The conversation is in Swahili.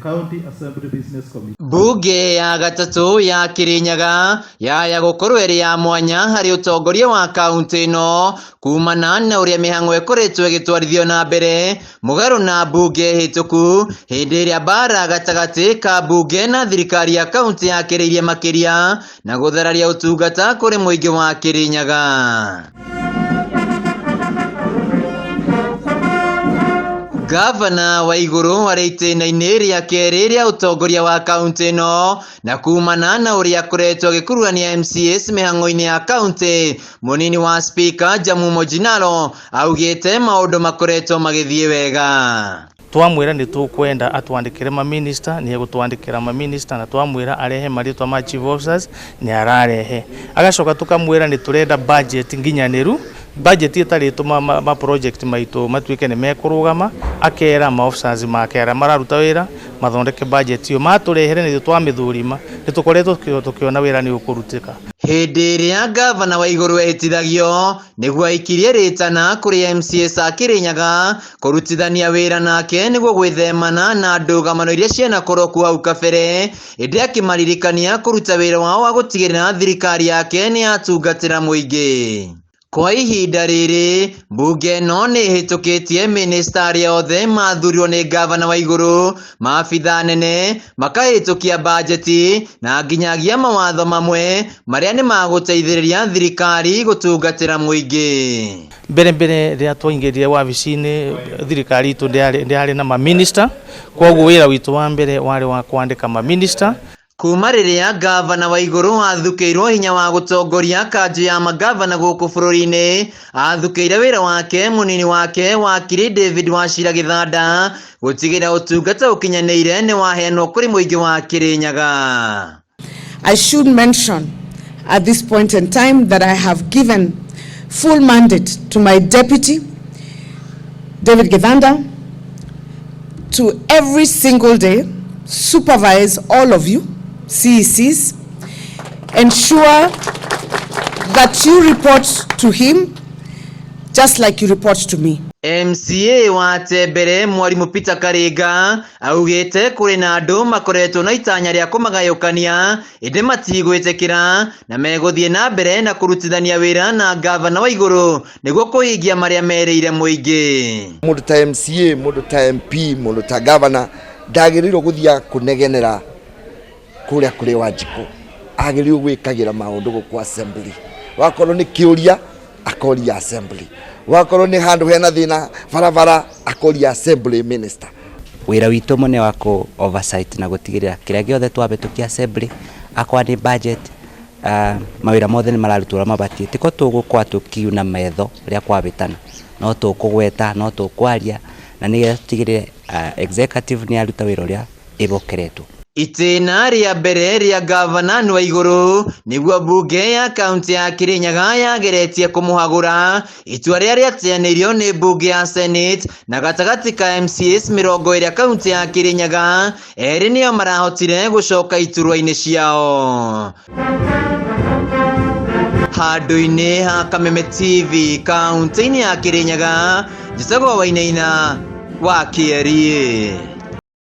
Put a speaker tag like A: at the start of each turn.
A: County Assembly Business Committee.
B: Bunge ya gatatu ya Kirinyaga ya gukorwo eri ya mwanya hari utongoria wa county no kumana na uria mihango ikoretwo igitwarithio na mbere mugaru na bunge hituku hindi iria bara gatagati ka bunge na thirikari ya county ya Kirinyaga makiria na guthararia utungata kuri muingi wa Kirinyaga. Gavana wa iguru warite na ineria keri ya utongoria wa county no na kumana na uria kuretwo gikurania MCS mihango-ini ya county munini wa speaker Jamu Mojinaro augite maundu makoretwo magithie wega.
C: Twamwira ni tukwenda atwandikire ma minister ni gutwandikira ma minister na twamwira arehe maritwa ma chief officers ni ararehe agacoka tukamwira ni turenda budget nginyaniru budget itarituma ma project maitu matwike ni mekurugama akera ma officers makera mararuta wira mathondeke budget yo maturehere ni twamithurima ni tukoretwo tukiona wira ni ukurutika.
B: Hindi iria gavana wa iguru ehitithagio niguo aikirie ritana kuri MCS a Kirinyaga kurutithania wira nake niguo gwithemana na ndũgamano iria ciena koroku hau kabere indi akimaririkania kuruta wira wao wa gutigirira thirikari yake ni atungatira muingi. Kwa ihinda riri bunge no ni hitukitie ministeri yothe mathurirwo ni gavana wa iguru maabitha nene makahitukia bajeti na nginyagia mawatho mamwe maria ni maguteithiriria thirikari gutungatira muingi.
C: Mbere ria twaingirire wabicini thirikari itu ndiari na ma minister koguo wira witu wa mbere wari wa kwandika ma minister.
B: Kuma riria gavana wa iguru athukiirwo hinya wa gutongoria kanju ya magavana guku bururi-ini athukiire wira wake munini wake wakiri David Wachira Githanda gutigira utungata ukinyaniire ni waheanwo kuri muingi wa Kirinyaga.
D: I should mention at this point in time that I have given full mandate to my deputy David Githanda to every single day supervise all of you CECs, ensure that you report to him just like you report to me.
B: MCA wa Tembere Mwarimu Peter Karinga augite kuri na andu makoretwo na itanya ria kumagayukania indi matigwitikira na meguthie na mbere na kurutithania wira na gavana wa iguru niguo kuhingia maria mereire muingi.
E: Mundu ta MCA, mundu ta MP, mundu ta gavana ndagiriirwo guthia kunegenera kuria kuri Wanjiku agiriirwo gwikagira maundu guku assembly wakorwo ni kiuria akoria assembly wakorwo ni handu hena thina barabara akoria assembly minister.
F: Wira witu mune wako oversight na gutigirira kiria giothe twabitukia assembly akwa ni budget mawira mothe ni mararutura mabatie tiko tugukwa tukiuna metho ria kwabitana no tukugweta no tukwaria na nigetha tutigirire executive ni aruta wira ria ibokeretwo.
B: Itena ria mbere ria gavana wa iguru niguo bunge ya county ya Kirinyaga yageretie kumuhagura itua ria riateaneirio ni bunge ya Senate na gatagati ka MCS 20 county ya Kirinyaga eri nio marahotire gucoka iturwa-ini ciao. Handu-ini ha Kameme TV county ya Kirinyaga Jisagwo Wainaina wa Kieri.